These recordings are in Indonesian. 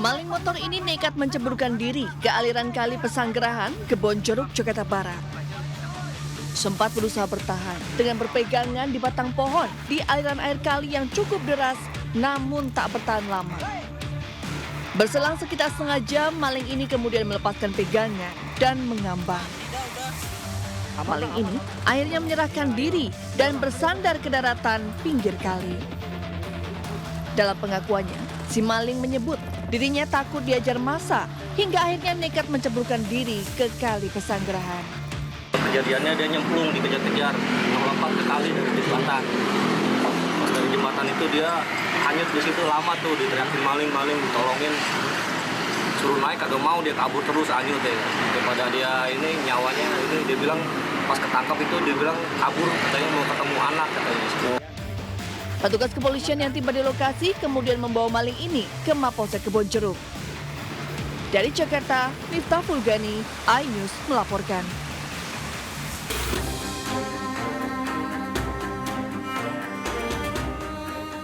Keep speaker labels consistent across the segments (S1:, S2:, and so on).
S1: Maling motor ini nekat menceburkan diri ke aliran kali Pesanggerahan, Kebonjeruk, Jakarta Barat. Sempat berusaha bertahan dengan berpegangan di batang pohon di aliran air kali yang cukup deras, namun tak bertahan lama. Berselang sekitar setengah jam, maling ini kemudian melepaskan pegangan dan mengambang. Maling ini akhirnya menyerahkan diri dan bersandar ke daratan pinggir kali. Dalam pengakuannya, si maling menyebut dirinya takut diajar massa hingga akhirnya nekat menceburkan diri ke kali Pesanggerahan.
S2: Kejadiannya dia nyemplung, dikejar-kejar, melompat ke kali dari jembatan. Pas dari jembatan itu dia hanyut di situ, lama tuh diteriakin maling, ditolongin. Suruh naik kagak mau, dia kabur terus hanyut ya. Daripada dia ini nyawanya ini dia bilang pas ketangkap itu dia bilang kabur, katanya mau ketemu anak katanya.
S1: Petugas kepolisian yang tiba di lokasi kemudian membawa maling ini ke Mapolsek Kebonjeruk. Dari Jakarta, Miftah Fulgani, iNews melaporkan.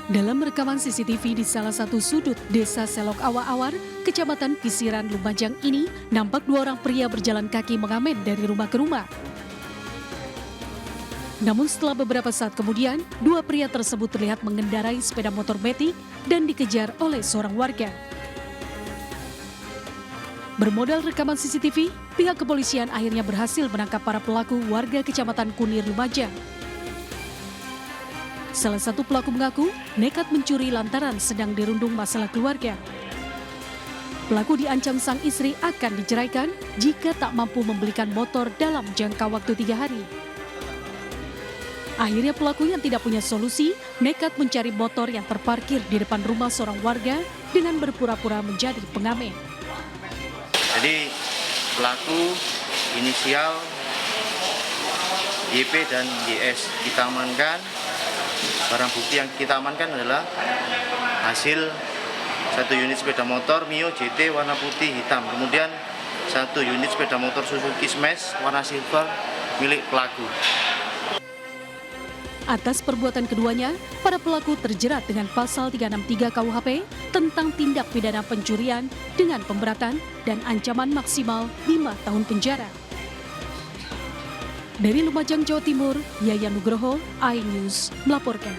S3: Dalam rekaman CCTV di salah satu sudut Desa Selok Awa-Awar, Kecamatan Pisiran, Lumajang ini, nampak dua orang pria berjalan kaki mengamen dari rumah ke rumah. Namun setelah beberapa saat kemudian, dua pria tersebut terlihat mengendarai sepeda motor metik dan dikejar oleh seorang warga. Bermodal rekaman CCTV, pihak kepolisian akhirnya berhasil menangkap para pelaku warga Kecamatan Kunir, Lumajang. Salah satu pelaku mengaku nekat mencuri lantaran sedang dirundung masalah keluarga. Pelaku diancam sang istri akan diceraikan jika tak mampu membelikan motor dalam jangka waktu 3 hari. Akhirnya pelaku yang tidak punya solusi nekat mencari motor yang terparkir di depan rumah seorang warga dengan berpura-pura menjadi pengamen.
S4: Jadi pelaku inisial YP dan YS kita amankan. Barang bukti yang kita amankan adalah hasil 1 unit sepeda motor Mio GT warna putih hitam. Kemudian 1 unit sepeda motor Suzuki Smash warna silver milik pelaku.
S3: Atas perbuatan keduanya, para pelaku terjerat dengan pasal 363 KUHP tentang tindak pidana pencurian dengan pemberatan dan ancaman maksimal 5 tahun penjara. Dari Lumajang, Jawa Timur, Yayan Nugroho, iNews melaporkan.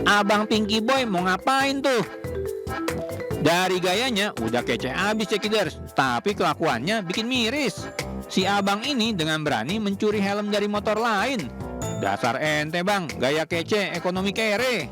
S5: Abang Pinky Boy mau ngapain tuh? Dari gayanya udah kece abis Cekiders, tapi kelakuannya bikin miris. Si abang ini dengan berani mencuri helm dari motor lain. Dasar ente bang, gaya kece, ekonomi kere.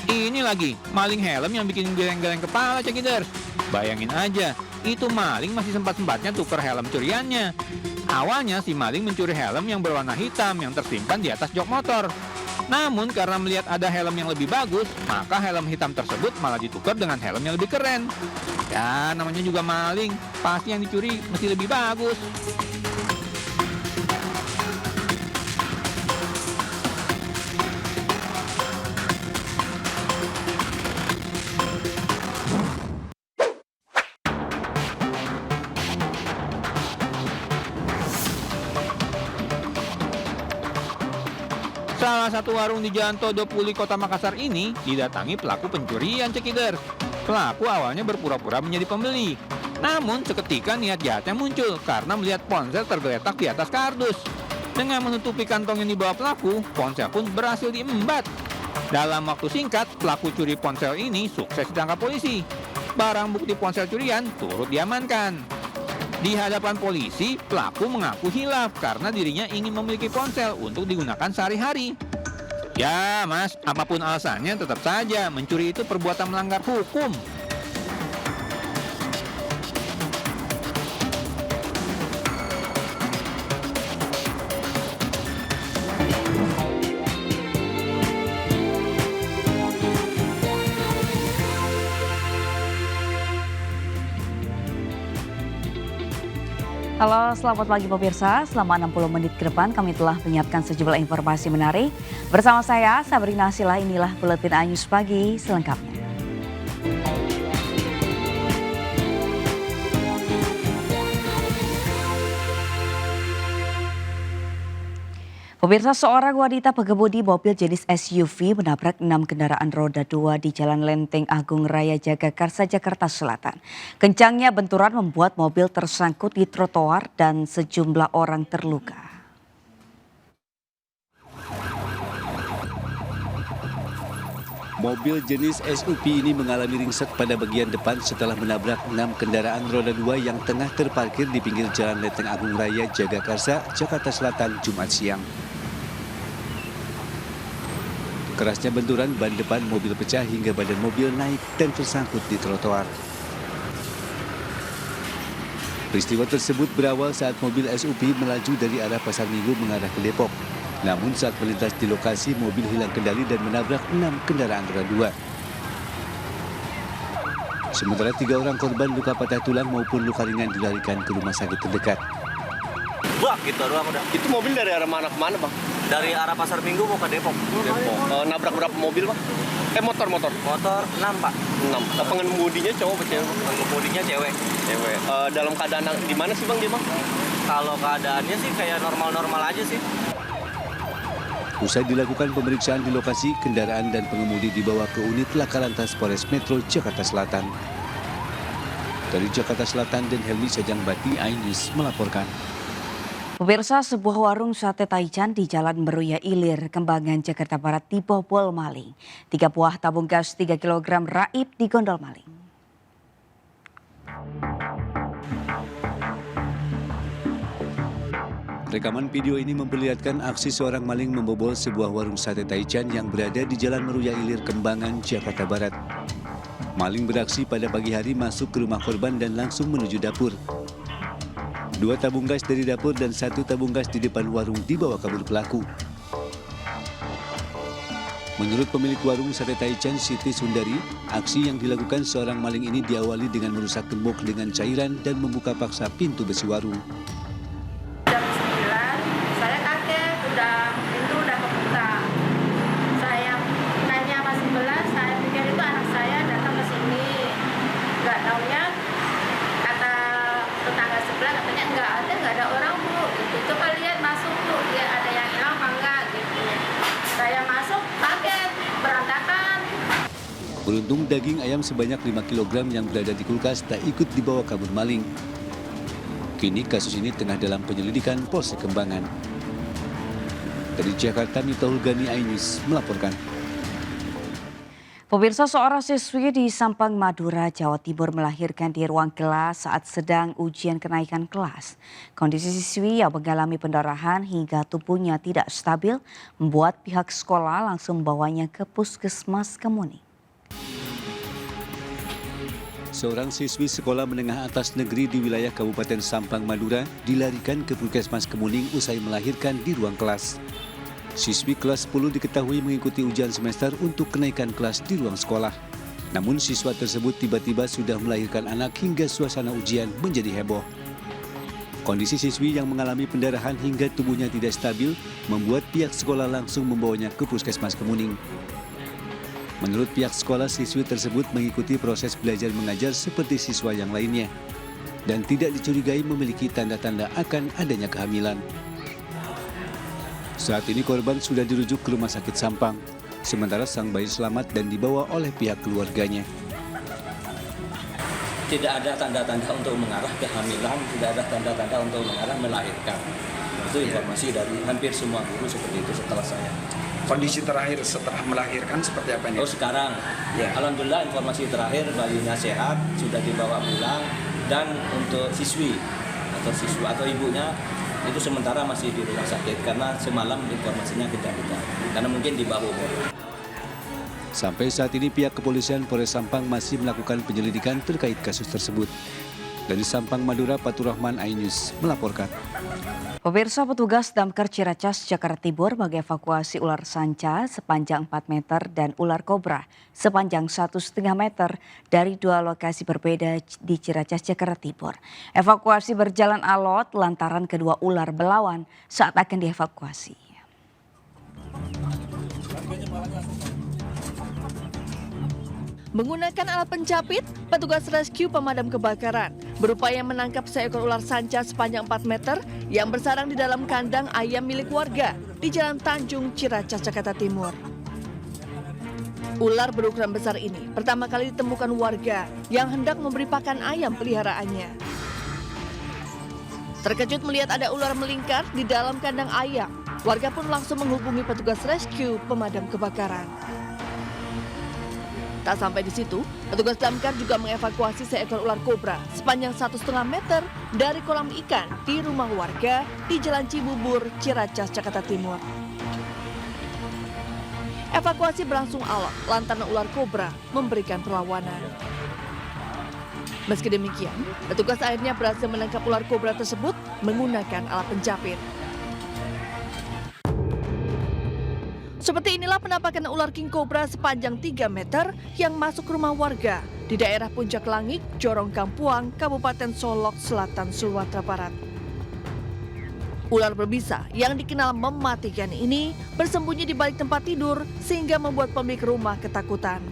S5: Ini lagi, maling helm yang bikin geleng-geleng kepala Cekiders. Bayangin aja, itu maling masih sempat-sempatnya tuker helm curiannya. Awalnya si maling mencuri helm yang berwarna hitam yang tersimpan di atas jok motor. Namun karena melihat ada helm yang lebih bagus, maka helm hitam tersebut malah ditukar dengan helm yang lebih keren. Ya, namanya juga maling, pasti yang dicuri mesti lebih bagus. Salah satu warung di Jalan Todopuli, Kota Makassar ini didatangi pelaku pencurian Cekiders. Pelaku awalnya berpura-pura menjadi pembeli. Namun seketika niat jahatnya muncul karena melihat ponsel tergeletak di atas kardus. Dengan menutupi kantong yang dibawa pelaku, ponsel pun berhasil diembat. Dalam waktu singkat, pelaku curi ponsel ini sukses ditangkap polisi. Barang bukti ponsel curian turut diamankan. Di hadapan polisi, pelaku mengaku hilaf karena dirinya ingin memiliki ponsel untuk digunakan sehari-hari. Ya mas, apapun alasannya tetap saja mencuri itu perbuatan melanggar hukum.
S6: Halo, selamat pagi pemirsa. Selama 60 menit ke depan kami telah menyiapkan sejumlah informasi menarik. Bersama saya, Sabrina Sila, inilah Buletin News Pagi selengkapnya. Pemirsa, seorang wanita pengemudi mobil jenis SUV menabrak 6 kendaraan roda 2 di Jalan Lenteng Agung Raya Jagakarsa, Jakarta Selatan. Kencangnya benturan membuat mobil tersangkut di trotoar dan sejumlah orang terluka.
S7: Mobil jenis SUV ini mengalami ringsek pada bagian depan setelah menabrak 6 kendaraan roda 2 yang tengah terparkir di pinggir Jalan Lenteng Agung Raya Jagakarsa, Jakarta Selatan, Jumat siang. Kerasnya benturan ban depan mobil pecah hingga badan mobil naik dan tersangkut di trotoar. Peristiwa tersebut berawal saat mobil SUV melaju dari arah Pasar Minggu mengarah ke Depok. Namun saat melintas di lokasi, mobil hilang kendali dan menabrak 6 kendaraan roda 2. Sementara 3 orang korban luka patah tulang maupun luka ringan dilarikan ke rumah sakit terdekat.
S2: Wah, gitu doang udah.
S8: Itu mobil dari arah mana ke mana, Bang?
S2: Dari arah Pasar Minggu mau ke Depok.
S8: Nabrak berapa mobil, Bang? Motor.
S2: Motor 6, Pak.
S8: 6. Pengemudinya cowok apa cewek?
S2: Pengemudinya cewek.
S8: Dalam keadaan di mana sih, Bang, dia, Bang?
S2: Kalau keadaannya sih kayak normal-normal aja sih.
S7: Usai dilakukan pemeriksaan di lokasi, kendaraan dan pengemudi dibawa ke unit Laka Lantas Polres Metro Jakarta Selatan. Dari Jakarta Selatan, dan Helmi Sajangbati, iNews melaporkan.
S6: Pemirsa, sebuah warung sate Taichan di Jalan Meruya Ilir, Kembangan, Jakarta Barat dibobol maling. 3 buah tabung gas 3 kg raib digondol maling.
S7: Rekaman video ini memperlihatkan aksi seorang maling membobol sebuah warung sate Taichan yang berada di Jalan Meruya Ilir, Kembangan, Jakarta Barat. Maling beraksi pada pagi hari masuk ke rumah korban dan langsung menuju dapur. 2 tabung gas dari dapur dan 1 tabung gas di depan warung dibawa kabur pelaku. Menurut pemilik warung sate Taichan, Siti Sundari, aksi yang dilakukan seorang maling ini diawali dengan merusak gembok dengan cairan dan membuka paksa pintu besi warung.
S9: Jam 9, saya kaget, pintu udah kebuka. Saya tanya sama sebelah, saya pikir itu anak saya datang ke sini. Nggak taunya, kata tetangga sebelah katanya nggak ada orang, Bu. Gitu. Coba lihat masuk, Bu, dia ada yang hilang apa enggak gitu. Saya masuk, kaget, berantakan.
S7: Beruntung daging ayam sebanyak 5 kg yang berada di kulkas tak ikut dibawa kabur maling. Kini kasus ini tengah dalam penyelidikan Polsek Kembangan. Dari Jakarta, Miftahul Gani, iNews melaporkan.
S6: Pemirsa, seorang siswi di Sampang, Madura, Jawa Timur melahirkan di ruang kelas saat sedang ujian kenaikan kelas. Kondisi siswi yang mengalami pendarahan hingga tubuhnya tidak stabil membuat pihak sekolah langsung membawanya ke Puskesmas Kemuning.
S7: Seorang siswi sekolah menengah atas negeri di wilayah Kabupaten Sampang, Madura dilarikan ke Puskesmas Kemuning usai melahirkan di ruang kelas. Siswi kelas 10 diketahui mengikuti ujian semester untuk kenaikan kelas di ruang sekolah. Namun siswa tersebut tiba-tiba sudah melahirkan anak hingga suasana ujian menjadi heboh. Kondisi siswi yang mengalami pendarahan hingga tubuhnya tidak stabil membuat pihak sekolah langsung membawanya ke Puskesmas Kemuning. Menurut pihak sekolah, siswi tersebut mengikuti proses belajar mengajar seperti siswa yang lainnya dan tidak dicurigai memiliki tanda-tanda akan adanya kehamilan. Saat ini korban sudah dirujuk ke Rumah Sakit Sampang, sementara sang bayi selamat dan dibawa oleh pihak keluarganya.
S2: Tidak ada tanda-tanda untuk mengarah kehamilan, tidak ada tanda-tanda untuk mengarah melahirkan. Itu informasi dari hampir semua guru seperti itu setelah saya.
S10: Kondisi terakhir setelah melahirkan seperti apa ini?
S2: Oh, sekarang,
S10: ya.
S2: Alhamdulillah informasi terakhir bayinya sehat, sudah dibawa pulang, dan untuk siswi atau ibunya itu sementara masih di rumah sakit karena semalam informasinya tidak karena mungkin di bawah umur.
S7: Sampai saat ini pihak kepolisian Polres Sampang masih melakukan penyelidikan terkait kasus tersebut. Dari Sampang, Madura, Fatur Rahman, iNews melaporkan.
S6: Pemirsa, petugas Damkar Ciracas, Jakarta Timur mengevakuasi ular sanca sepanjang 4 meter dan ular kobra sepanjang 1,5 meter dari 2 lokasi berbeda di Ciracas, Jakarta Timur. Evakuasi berjalan alot lantaran kedua ular melawan saat akan dievakuasi.
S1: Menggunakan alat pencapit, petugas rescue pemadam kebakaran berupaya menangkap seekor ular sanca sepanjang 4 meter yang bersarang di dalam kandang ayam milik warga di Jalan Tanjung, Ciracas, Jakarta Timur. Ular berukuran besar ini pertama kali ditemukan warga yang hendak memberi pakan ayam peliharaannya. Terkejut melihat ada ular melingkar di dalam kandang ayam, warga pun langsung menghubungi petugas rescue pemadam kebakaran. Tak sampai di situ, petugas damkar juga mengevakuasi seekor ular kobra sepanjang 1,5 meter dari kolam ikan di rumah warga di Jalan Cibubur, Ciracas, Jakarta Timur. Evakuasi berlangsung alot lantaran ular kobra memberikan perlawanan. Meski demikian, petugas akhirnya berhasil menangkap ular kobra tersebut menggunakan alat pencapit. Seperti inilah penampakan ular king cobra sepanjang 3 meter yang masuk rumah warga di daerah Puncak Langik, Jorong Kampuang, Kabupaten Solok Selatan, Sumatera Barat. Ular berbisa yang dikenal mematikan ini bersembunyi di balik tempat tidur sehingga membuat pemilik rumah ketakutan.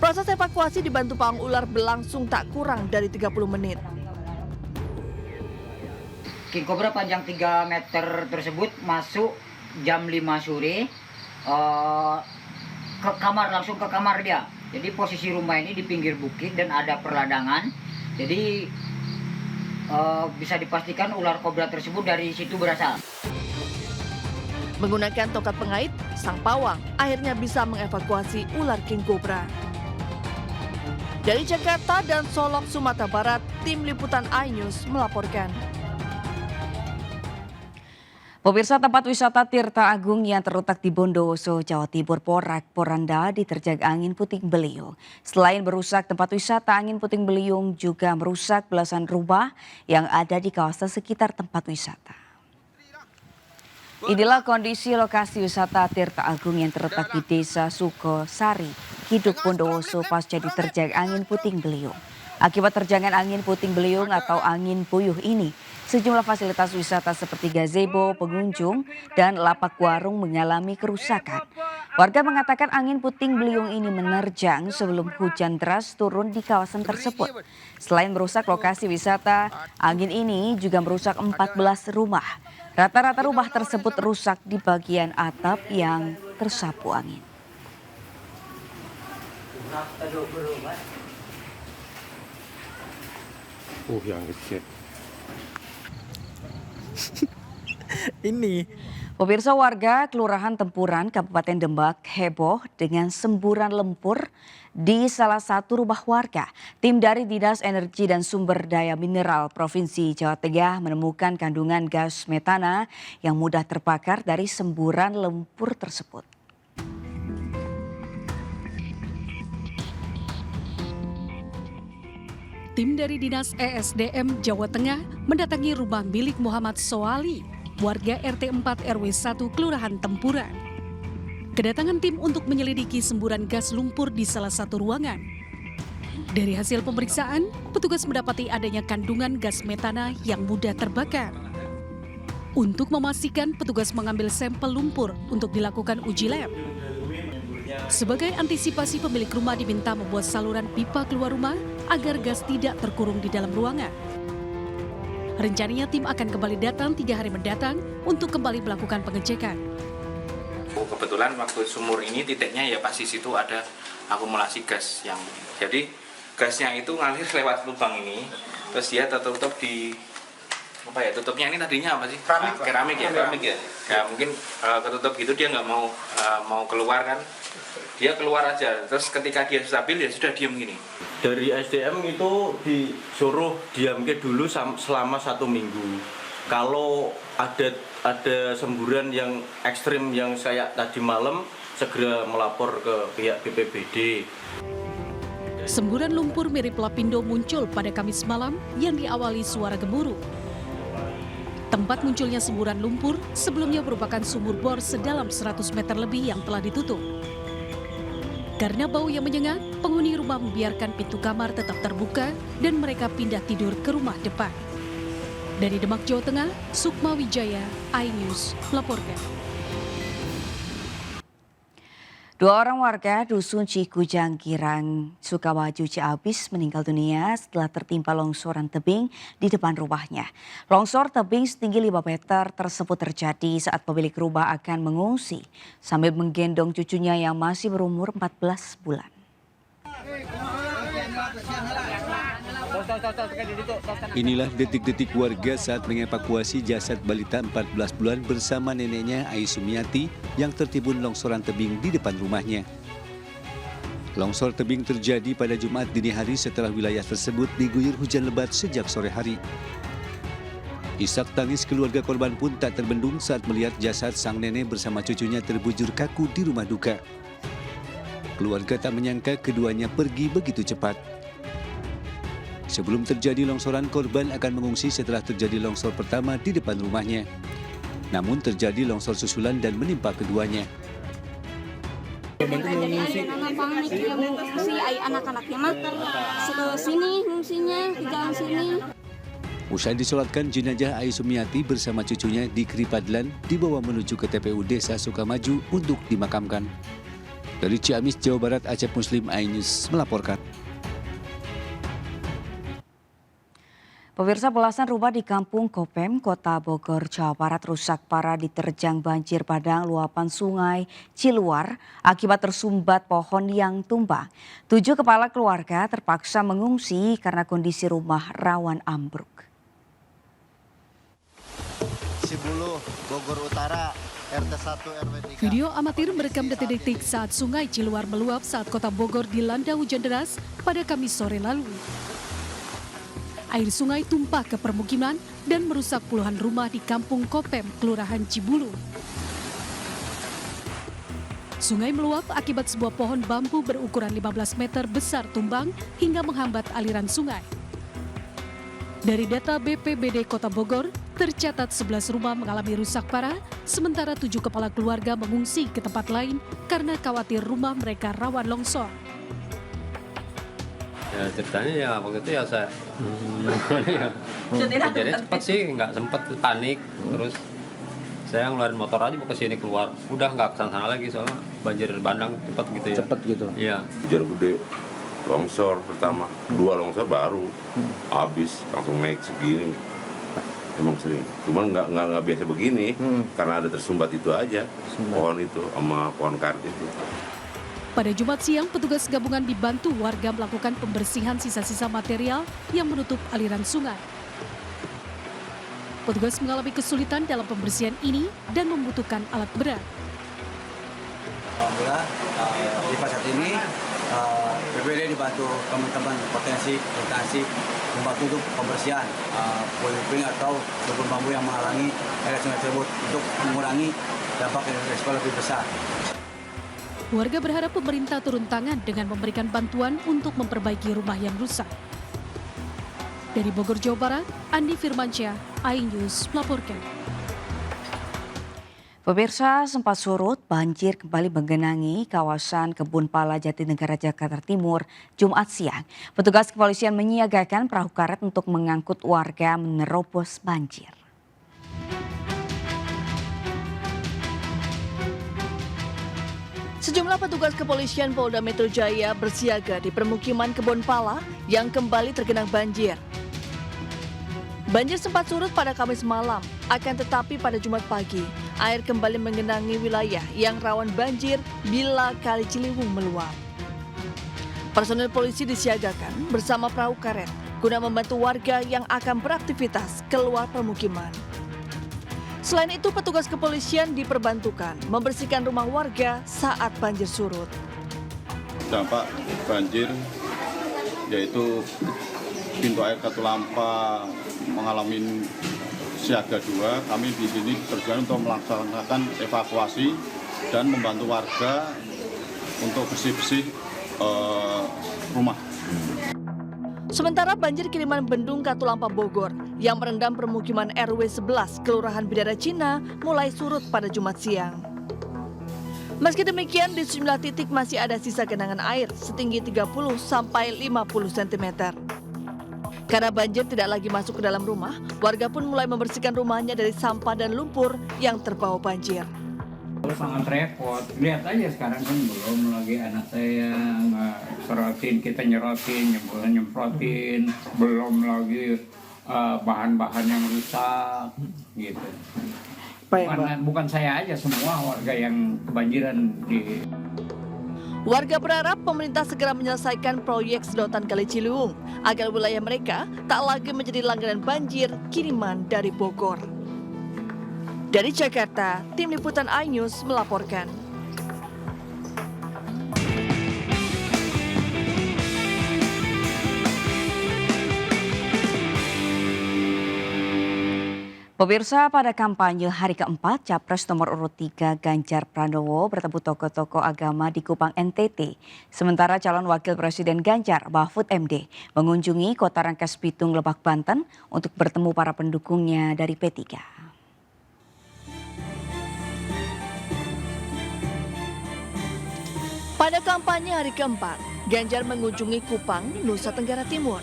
S1: Proses evakuasi dibantu pawang ular berlangsung tak kurang dari 30 menit.
S11: King cobra panjang 3 meter tersebut masuk jam 5 sore langsung ke kamar dia. Jadi posisi rumah ini di pinggir bukit dan ada perladangan. Jadi bisa dipastikan ular kobra tersebut dari situ berasal.
S1: Menggunakan tongkat pengait, sang pawang akhirnya bisa mengevakuasi ular king cobra. Dari Jakarta dan Solok, Sumatera Barat, tim liputan iNews melaporkan.
S6: Pemirsa, tempat wisata Tirta Agung yang terletak di Bondowoso, Jawa Timur porak-poranda diterjang angin puting beliung. Selain merusak tempat wisata, angin puting beliung juga merusak belasan rumah yang ada di kawasan sekitar tempat wisata. Inilah kondisi lokasi wisata Tirta Agung yang terletak di Desa Sukosari, Kiduk, Bondowoso pasca diterjang angin puting beliung. Akibat terjangan angin puting beliung atau angin puyuh ini, sejumlah fasilitas wisata seperti gazebo, pengunjung, dan lapak warung mengalami kerusakan. Warga mengatakan angin puting beliung ini menerjang sebelum hujan deras turun di kawasan tersebut. Selain merusak lokasi wisata, angin ini juga merusak 14 rumah. Rata-rata rumah tersebut rusak di bagian atap yang tersapu angin.
S8: Yang kecil.
S6: Ini. Pemirsa, warga Kelurahan Tempuran, Kabupaten Demak heboh dengan semburan lumpur di salah satu rumah warga. Tim dari Dinas Energi dan Sumber Daya Mineral Provinsi Jawa Tengah menemukan kandungan gas metana yang mudah terbakar dari semburan lumpur tersebut.
S3: Tim dari Dinas ESDM Jawa Tengah mendatangi rumah milik Muhammad Soali, warga RT 4 RW 1 Kelurahan Tempuran. Kedatangan tim untuk menyelidiki semburan gas lumpur di salah satu ruangan. Dari hasil pemeriksaan, petugas mendapati adanya kandungan gas metana yang mudah terbakar. Untuk memastikan, petugas mengambil sampel lumpur untuk dilakukan uji lab. Sebagai antisipasi, pemilik rumah diminta membuat saluran pipa keluar rumah agar gas tidak terkurung di dalam ruangan. Rencananya tim akan kembali datang 3 hari mendatang untuk kembali melakukan pengecekan.
S5: Kebetulan waktu sumur ini titiknya ya pas di situ ada akumulasi gas yang jadi gasnya itu ngalir lewat lubang ini, terus dia tertutup di tutupnya ini tadinya apa sih? Keramik ya. Ya mungkin ketutup gitu dia nggak mau keluar kan. Dia keluar aja, terus ketika dia stabil ya sudah diam gini.
S2: Dari SDM itu disuruh diamkan dulu selama 1 minggu. Kalau ada semburan yang ekstrim yang saya tadi malam, segera melapor ke pihak BPBD.
S3: Semburan lumpur mirip lapindo muncul pada Kamis malam yang diawali suara gemuruh. Tempat munculnya semburan lumpur sebelumnya merupakan sumur bor sedalam 100 meter lebih yang telah ditutup. Karena bau yang menyengat, penghuni rumah membiarkan pintu kamar tetap terbuka dan mereka pindah tidur ke rumah depan. Dari Demak, Jawa Tengah, Sukma Wijaya, iNews melaporkan.
S6: 2 orang warga Dusun Cikujang Girang, Sukamaju, Ciamis meninggal dunia setelah tertimpa longsoran tebing di depan rumahnya. Longsor tebing setinggi 5 meter tersebut terjadi saat pemilik rumah akan mengungsi sambil menggendong cucunya yang masih berumur 14 bulan.
S7: Inilah detik-detik warga saat mengevakuasi jasad balita 14 bulan bersama neneknya Aisumiati yang tertimbun longsoran tebing di depan rumahnya. Longsor tebing terjadi pada Jumat dini hari setelah wilayah tersebut diguyur hujan lebat sejak sore hari. Isak tangis keluarga korban pun tak terbendung saat melihat jasad sang nenek bersama cucunya terbujur kaku di rumah duka. Keluarga tak menyangka keduanya pergi begitu cepat. Sebelum terjadi longsoran, korban akan mengungsi setelah terjadi longsor pertama di depan rumahnya. Namun terjadi longsor susulan dan menimpa keduanya.
S9: Anak-anaknya mah ke sini ngungsinya di jalan sini.
S7: Usai disolatkan, jenazah Aisumiati bersama cucunya di Kripadlan dibawa menuju ke TPU Desa Sukamaju untuk dimakamkan. Dari Ciamis, Jawa Barat, Acep Muslim, iNews melaporkan.
S6: Pemirsa, belasan rumah di Kampung Kopem, Kota Bogor, Jawa Barat rusak parah diterjang banjir bandang luapan sungai Ciluar akibat tersumbat pohon yang tumbang. 7 kepala keluarga terpaksa mengungsi karena kondisi rumah rawan ambruk.
S12: Sibulu, Bogor Utara, RT 1 RW 3.
S3: Video amatir merekam detik-detik saat sungai Ciluar meluap saat Kota Bogor dilanda hujan deras pada Kamis sore lalu. Air sungai tumpah ke permukiman dan merusak puluhan rumah di Kampung Kopem, Kelurahan Cibulu. Sungai meluap akibat sebuah pohon bambu berukuran 15 meter besar tumbang hingga menghambat aliran sungai. Dari data BPBD Kota Bogor, tercatat 11 rumah mengalami rusak parah, sementara 7 kepala keluarga mengungsi ke tempat lain karena khawatir rumah mereka rawan longsor.
S2: Ya ceritanya ya waktu itu ya saya jadi cepat sih, nggak sempat panik, terus saya ngeluarin motor aja mau ke sini keluar, udah nggak kesana lagi soalnya banjir bandang cepat gitu ya.
S13: Cepat gitu.
S2: Iya.
S13: Hujan gede, longsor pertama, 2 longsor baru, habis langsung naik segini. Emang sering, cuman nggak biasa begini, karena ada tersumbat itu aja, pohon itu sama pohon karet itu.
S3: Pada Jumat siang, petugas gabungan dibantu warga melakukan pembersihan sisa-sisa material yang menutup aliran sungai. Petugas mengalami kesulitan dalam pembersihan ini dan membutuhkan alat berat.
S14: Alhamdulillah, di saat ini BPBD dibantu teman-teman potensi membantu untuk pembersihan puing-puing atau bambu yang menghalangi aliran sungai tersebut untuk mengurangi dampak resiko lebih besar.
S3: Warga berharap pemerintah turun tangan dengan memberikan bantuan untuk memperbaiki rumah yang rusak. Dari Bogor, Jawa Barat, Andi Firmansyah, iNews melaporkan.
S6: Pemirsa, sempat surut, banjir kembali menggenangi kawasan Kebun Pala Jatinegara, Jakarta Timur, Jumat siang. Petugas kepolisian menyiagakan perahu karet untuk mengangkut warga menerobos banjir.
S1: Sejumlah petugas kepolisian Polda Metro Jaya bersiaga di permukiman Kebun Pala yang kembali tergenang banjir. Banjir sempat surut pada Kamis malam, akan tetapi pada Jumat pagi, air kembali menggenangi wilayah yang rawan banjir bila Kali Ciliwung meluap. Personel polisi disiagakan bersama perahu karet guna membantu warga yang akan beraktivitas keluar permukiman. Selain itu, petugas kepolisian diperbantukan membersihkan rumah warga saat banjir surut.
S15: Dampak banjir yaitu pintu air Katulampa mengalami siaga 2. Kami di sini berjalan untuk melaksanakan evakuasi dan membantu warga untuk bersih-bersih rumah.
S1: Sementara banjir kiriman bendung Katulampa Bogor yang merendam permukiman RW 11 Kelurahan Bidara Cina mulai surut pada Jumat siang. Meski demikian, di sejumlah titik masih ada sisa genangan air setinggi 30 sampai 50 cm. Karena banjir tidak lagi masuk ke dalam rumah, warga pun mulai membersihkan rumahnya dari sampah dan lumpur yang terbawa banjir.
S16: Sangat repot, lihat aja sekarang kan belum lagi anak saya serotin, kita nyerotin, nyemprotin, belum lagi bahan-bahan yang rusak gitu. Bukan saya aja, semua warga yang kebanjiran di.
S1: Warga berharap pemerintah segera menyelesaikan proyek sedotan Kali Ciliwung agar wilayah mereka tak lagi menjadi langganan banjir kiriman dari Bogor. Dari Jakarta, tim liputan iNews melaporkan.
S6: Pemirsa, pada kampanye hari keempat, Capres nomor urut 3 Ganjar Pranowo bertemu tokoh-tokoh agama di Kupang, NTT. Sementara calon wakil presiden Ganjar, Mahfud MD, mengunjungi kota Rangkas Bitung, Lebak, Banten untuk bertemu para pendukungnya dari P3.
S1: Pada kampanye hari keempat, Ganjar mengunjungi Kupang, Nusa Tenggara Timur.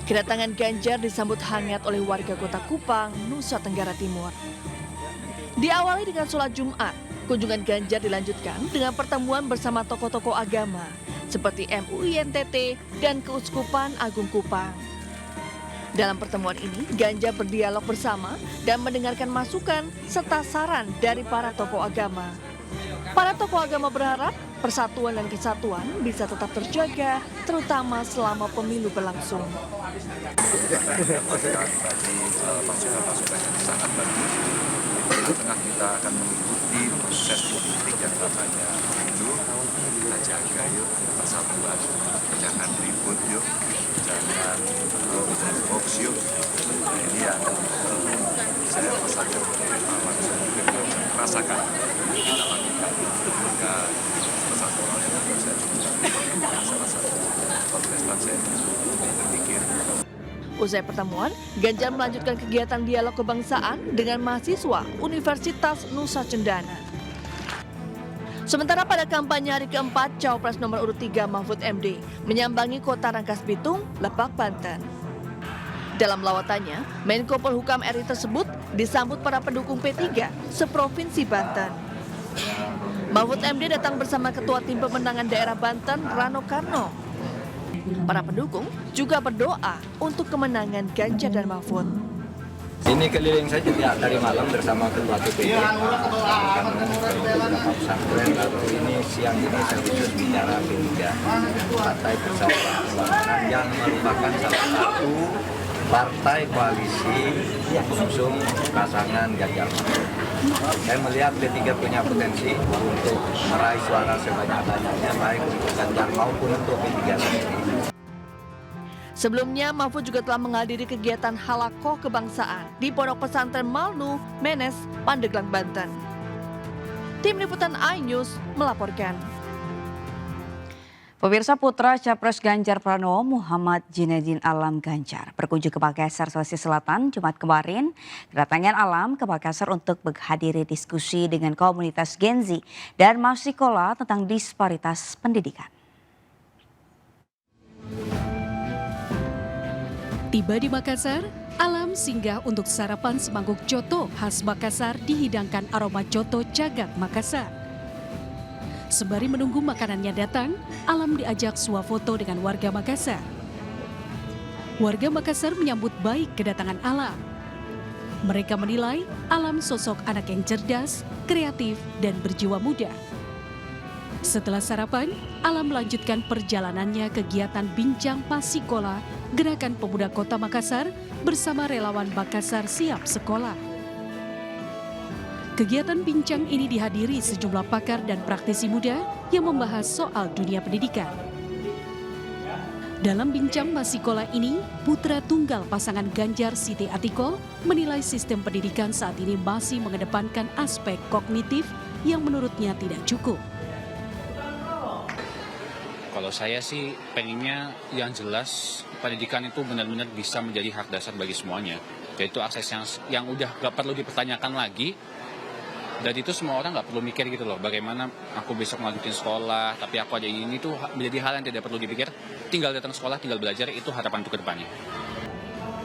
S1: Kedatangan Ganjar disambut hangat oleh warga kota Kupang, Nusa Tenggara Timur. Diawali dengan sholat Jumat, kunjungan Ganjar dilanjutkan dengan pertemuan bersama tokoh-tokoh agama seperti MUI NTT dan Keuskupan Agung Kupang. Dalam pertemuan ini, Ganjar berdialog bersama dan mendengarkan masukan serta saran dari para tokoh agama. Para tokoh agama berharap persatuan dan kesatuan bisa tetap terjaga, terutama selama pemilu berlangsung.
S17: Masukan-masukan yang sangat bagus. Di tengah-tengah kita akan mengikuti proses politik yang namanya pemilu. Kita jaga yuk persatuan, jangan ribut yuk, jangan hoax yuk. Nah, ini yang saya rasakan, rasakan. Maka persatuan yang saya coba salah satu kontestan saya berpikir.
S1: Usai pertemuan, Ganjar melanjutkan kegiatan dialog kebangsaan dengan mahasiswa Universitas Nusa Cendana. Sementara pada kampanye hari keempat, Cawapres nomor urut 3 Mahfud MD menyambangi kota Rangkas Bitung, Lebak, Banten. Dalam lawatannya, Menko Polhukam RI tersebut disambut para pendukung P3 seprovinsi Banten. Mahfud MD datang bersama Ketua Tim Pemenangan Daerah Banten, Rano Karno. Para pendukung juga berdoa untuk kemenangan Ganjar dan Mahfud.
S18: Ini keliling saja dari malam bersama Ketua TPD. Lalu ini siang ini saya khusus bicara P3, Partai Persatuan Pembangunan yang merupakan salah satu partai koalisi yang mengusung pasangan Ganjar Mahfud. Saya melihat P3 punya potensi untuk meraih suara sebanyak-banyaknya baik untuk Ganjar maupun untuk P3 sendiri.
S1: Sebelumnya, Mahfud juga telah menghadiri kegiatan halakoh kebangsaan di Pondok Pesantren Malnu, Menes, Pandeglang, Banten. Tim liputan iNews melaporkan.
S6: Pemirsa, putra Capres Ganjar Pranowo Muhammad Jinedin Alam Ganjar berkunjung ke Makassar, Sulawesi Selatan Jumat kemarin. Kedatangan Alam ke Makassar untuk menghadiri diskusi dengan komunitas Gen Z dan Masikola tentang disparitas pendidikan.
S3: Tiba di Makassar, Alam singgah untuk sarapan semangkuk coto khas Makassar dihidangkan aroma coto Jagad Makassar. Sembari menunggu makanannya datang, Alam diajak swafoto dengan warga Makassar. Warga Makassar menyambut baik kedatangan Alam. Mereka menilai Alam sosok anak yang cerdas, kreatif, dan berjiwa muda. Setelah sarapan, Alam melanjutkan perjalanannya kegiatan Bincang Masikola, Gerakan Pemuda Kota Makassar bersama relawan Makassar Siap Sekolah. Kegiatan bincang ini dihadiri sejumlah pakar dan praktisi muda yang membahas soal dunia pendidikan. Dalam Bincang Masikola ini, putra tunggal pasangan Ganjar Siti Atiko menilai sistem pendidikan saat ini masih mengedepankan aspek kognitif yang menurutnya tidak cukup.
S19: Kalau saya sih pengennya yang jelas pendidikan itu benar-benar bisa menjadi hak dasar bagi semuanya. Yaitu akses yang udah gak perlu dipertanyakan lagi. Dan itu semua orang gak perlu mikir gitu loh. Bagaimana aku besok melanjutin sekolah, tapi aku ada ini tuh menjadi hal yang tidak perlu dipikir. Tinggal datang sekolah, tinggal belajar, itu harapan untuk kedepannya.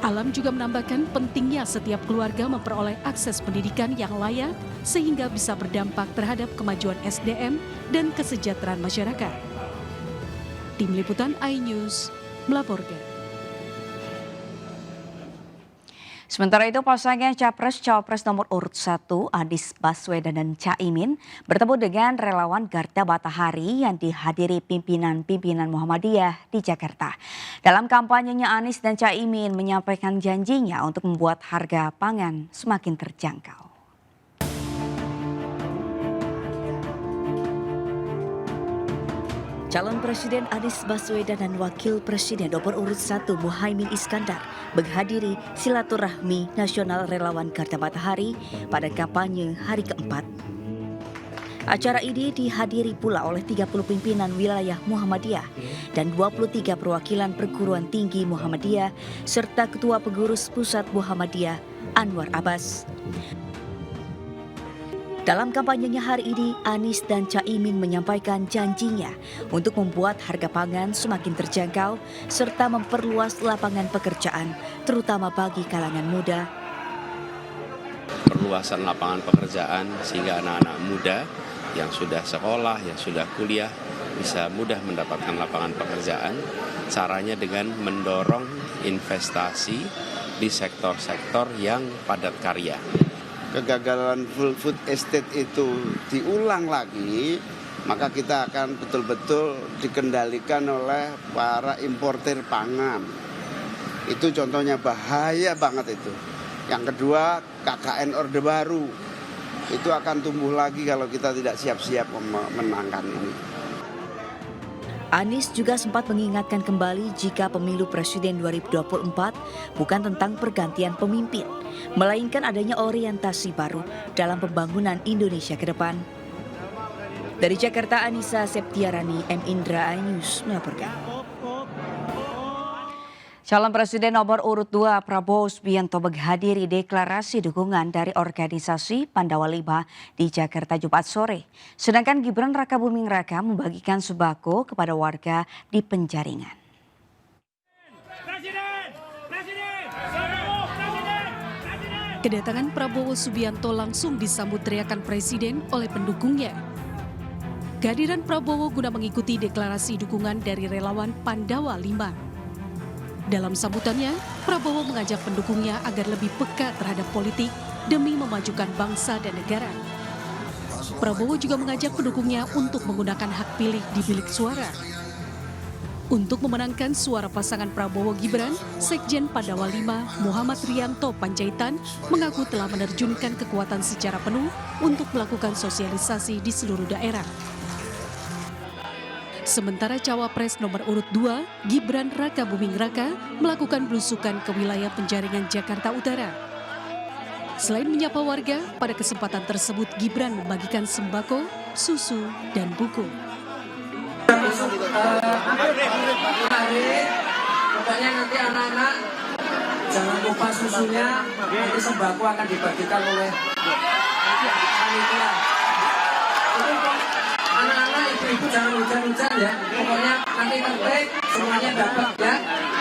S3: Alam juga menambahkan pentingnya setiap keluarga memperoleh akses pendidikan yang layak sehingga bisa berdampak terhadap kemajuan SDM dan kesejahteraan masyarakat. Tim Liputan iNews melaporkan.
S6: Sementara itu pasangan Capres-Cawapres nomor urut 1 Anies Baswedan dan Caimin bertemu dengan relawan Garda Matahari yang dihadiri pimpinan-pimpinan Muhammadiyah di Jakarta. Dalam kampanyenya Anies dan Caimin menyampaikan janjinya untuk membuat harga pangan semakin terjangkau. Calon Presiden Anies Baswedan dan Wakil Presiden nomor urut 1 Muhaimin Iskandar menghadiri silaturahmi nasional relawan Garda Matahari pada kampanye hari keempat. Acara ini dihadiri pula oleh 30 pimpinan wilayah Muhammadiyah dan 23 perwakilan perguruan tinggi Muhammadiyah serta Ketua Pengurus Pusat Muhammadiyah Anwar Abbas. Dalam kampanyenya hari ini, Anies dan Caimin menyampaikan janjinya untuk membuat harga pangan semakin terjangkau serta memperluas lapangan pekerjaan, terutama bagi kalangan muda.
S20: Perluasan lapangan pekerjaan sehingga anak-anak muda yang sudah sekolah, yang sudah kuliah bisa mudah mendapatkan lapangan pekerjaan. Caranya dengan mendorong investasi di sektor-sektor yang padat karya.
S21: Kegagalan full food estate itu diulang lagi, maka kita akan betul-betul dikendalikan oleh para importer pangan. Itu contohnya bahaya banget itu. Yang kedua, KKN Orde Baru. Itu akan tumbuh lagi kalau kita tidak siap-siap memenangkan ini.
S6: Anies juga sempat mengingatkan kembali jika pemilu presiden 2024 bukan tentang pergantian pemimpin, melainkan adanya orientasi baru dalam pembangunan Indonesia ke depan. Dari Jakarta, Anissa Septiarani, M. Indra, iNews melaporkan. Calon Presiden nomor urut 2 Prabowo Subianto menghadiri deklarasi dukungan dari organisasi Pandawa 5 di Jakarta Jumat sore. Sedangkan Gibran Rakabuming Raka membagikan sembako kepada warga di Penjaringan.
S3: Kedatangan Prabowo Subianto langsung disambut teriakan Presiden oleh pendukungnya. Kehadiran Prabowo guna mengikuti deklarasi dukungan dari relawan Pandawa 5. Dalam sambutannya, Prabowo mengajak pendukungnya agar lebih peka terhadap politik demi memajukan bangsa dan negara. Prabowo juga mengajak pendukungnya untuk menggunakan hak pilih di bilik suara. Untuk memenangkan suara pasangan Prabowo Gibran, Sekjen Pandawa 5 Muhammad Rianto Panjaitan mengaku telah menerjunkan kekuatan secara penuh untuk melakukan sosialisasi di seluruh daerah. Sementara Cawapres nomor urut 2, Gibran Rakabuming Raka, melakukan belusukan ke wilayah Penjaringan Jakarta Utara. Selain menyapa warga, pada kesempatan tersebut Gibran membagikan sembako, susu, dan buku.
S22: Pokoknya nanti anak-anak jangan lupa susunya, nanti sembako akan dibagikan oleh panitia. Anak-anak, ibu-ibu jangan hujan-hujan ya. Pokoknya nanti terbaik semuanya dapat ya.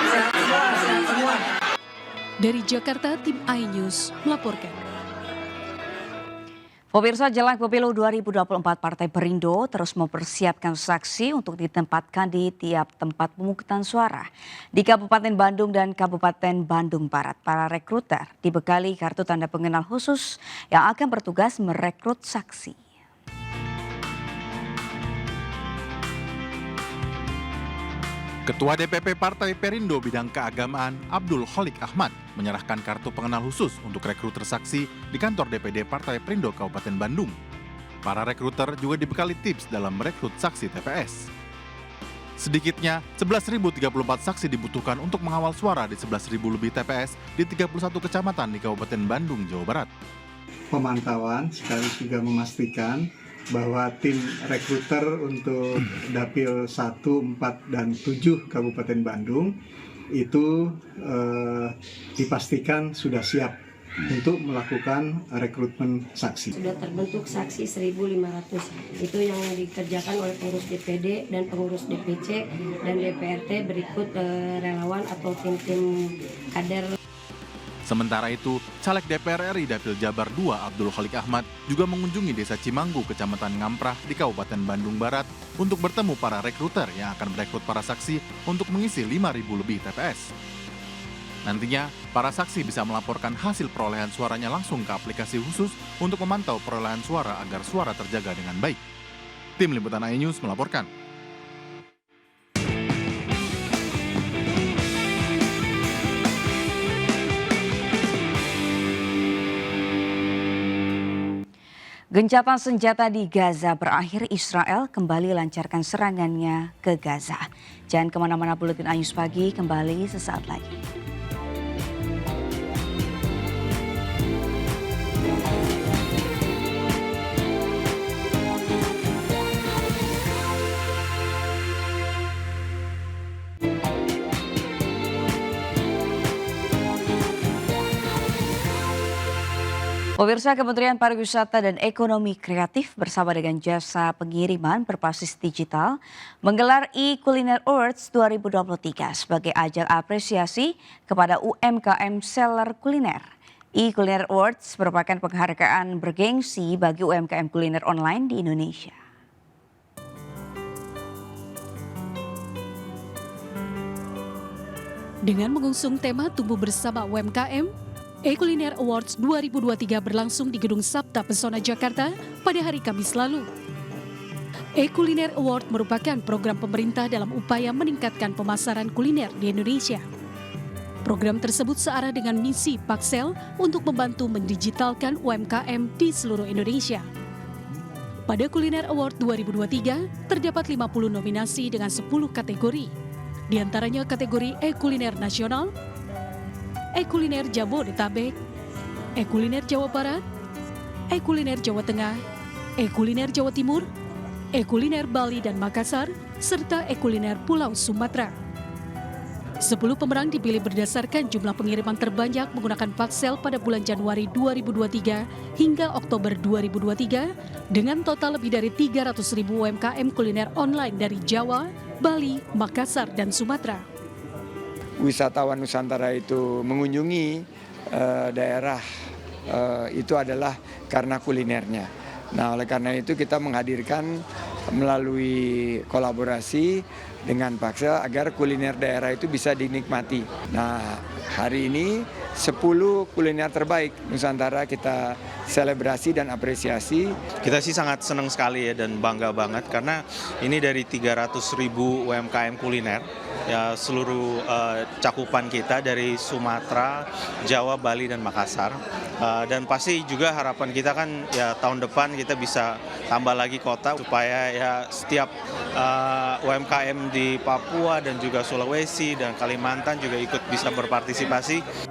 S22: Sehat semua.
S3: Dari Jakarta, tim iNews melaporkan.
S6: Pemirsa, jelang pemilu 2024 Partai Perindo terus mempersiapkan saksi untuk ditempatkan di tiap tempat pemungutan suara. Di Kabupaten Bandung dan Kabupaten Bandung Barat, para rekruter dibekali kartu tanda pengenal khusus yang akan bertugas merekrut saksi.
S23: Ketua DPP Partai Perindo bidang keagamaan Abdul Kholik Ahmad menyerahkan kartu pengenal khusus untuk rekruter saksi di kantor DPD Partai Perindo Kabupaten Bandung. Para rekruter juga dibekali tips dalam merekrut saksi TPS. Sedikitnya 11.034 saksi dibutuhkan untuk mengawal suara di 11.000 lebih TPS di 31 kecamatan di Kabupaten Bandung, Jawa Barat.
S24: Pemantauan sekaligus juga memastikan
S4: bahwa tim rekruter untuk Dapil 1, 4, dan 7 Kabupaten Bandung itu dipastikan sudah siap untuk melakukan rekrutmen saksi.
S10: Sudah terbentuk saksi 1.500. Itu yang dikerjakan oleh pengurus DPD dan pengurus DPC dan DPRT, berikut relawan atau tim-tim kader.
S23: Sementara itu, Caleg DPR RI Dapil Jabar II Abdul Khalik Ahmad juga mengunjungi Desa Cimanggu, Kecamatan Ngamprah di Kabupaten Bandung Barat untuk bertemu para rekruter yang akan merekrut para saksi untuk mengisi 5.000 lebih TPS. Nantinya, para saksi bisa melaporkan hasil perolehan suaranya langsung ke aplikasi khusus untuk memantau perolehan suara agar suara terjaga dengan baik. Tim Liputan iNews melaporkan.
S6: Gencatan senjata di Gaza berakhir, Israel kembali lancarkan serangannya ke Gaza. Jangan kemana-mana, Buletin iNews Pagi kembali sesaat lagi. Pemirsa, Kementerian Pariwisata dan Ekonomi Kreatif bersama dengan jasa pengiriman berbasis digital menggelar e-Kuliner Awards 2023 sebagai ajang apresiasi kepada UMKM seller kuliner. E-Kuliner Awards merupakan penghargaan bergengsi bagi UMKM kuliner online di Indonesia.
S3: Dengan mengusung tema tumbuh bersama UMKM, e-Kuliner Awards 2023 berlangsung di Gedung Sabta Pesona Jakarta pada hari Kamis lalu. E-Kuliner Award merupakan program pemerintah dalam upaya meningkatkan pemasaran kuliner di Indonesia. Program tersebut searah dengan misi Paksel untuk membantu mendigitalkan UMKM di seluruh Indonesia. Pada Kuliner Award 2023, terdapat 50 nominasi dengan 10 kategori. Di antaranya kategori e-Kuliner Nasional, e-Kuliner Jabodetabek, e-Kuliner Jawa Barat, e-Kuliner Jawa Tengah, e-Kuliner Jawa Timur, e-Kuliner Bali dan Makassar, serta e-Kuliner Pulau Sumatera. 10 pemenang dipilih berdasarkan jumlah pengiriman terbanyak menggunakan Paksel pada bulan Januari 2023 hingga Oktober 2023 dengan total lebih dari 300.000 UMKM kuliner online dari Jawa, Bali, Makassar, dan Sumatera.
S11: Wisatawan Nusantara itu mengunjungi daerah itu adalah karena kulinernya. Nah, oleh karena itu kita menghadirkan melalui kolaborasi dengan Paksel agar kuliner daerah itu bisa dinikmati. Nah, hari ini 10 kuliner terbaik Nusantara kita selebrasi dan apresiasi.
S24: Kita sih sangat senang sekali ya dan bangga banget karena ini dari 300.000 UMKM kuliner. Ya, seluruh cakupan kita dari Sumatera, Jawa, Bali, dan Makassar. Dan pasti juga harapan kita kan ya tahun depan kita bisa tambah lagi kota supaya ya setiap UMKM di Papua dan juga Sulawesi dan Kalimantan juga ikut bisa berpartisipasi.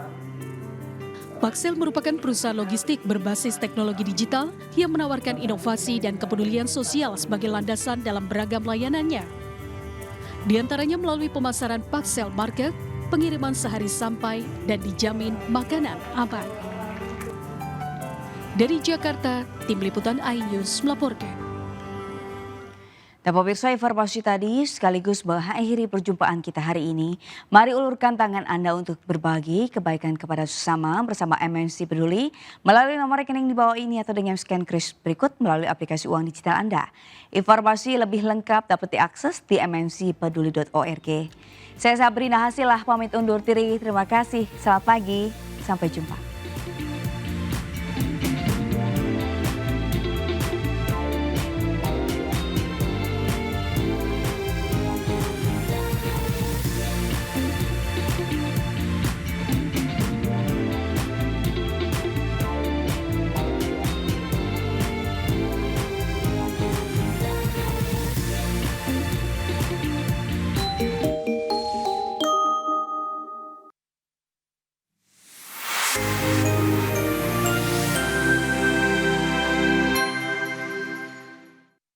S3: Paksel merupakan perusahaan logistik berbasis teknologi digital yang menawarkan inovasi dan kepedulian sosial sebagai landasan dalam beragam layanannya. Di antaranya melalui pemasaran Paksel Market, pengiriman sehari sampai, dan dijamin makanan aman. Dari Jakarta, Tim Liputan iNews melaporkan.
S6: Dan pemirsa, informasi tadi sekaligus mengakhiri perjumpaan kita hari ini. Mari ulurkan tangan Anda untuk berbagi kebaikan kepada sesama bersama MNC Peduli melalui nomor rekening di bawah ini atau dengan scan kris berikut melalui aplikasi uang digital Anda. Informasi lebih lengkap dapat diakses di mncpeduli.org. Saya Sabrina Hasilah pamit undur diri. Terima kasih. Selamat pagi. Sampai jumpa.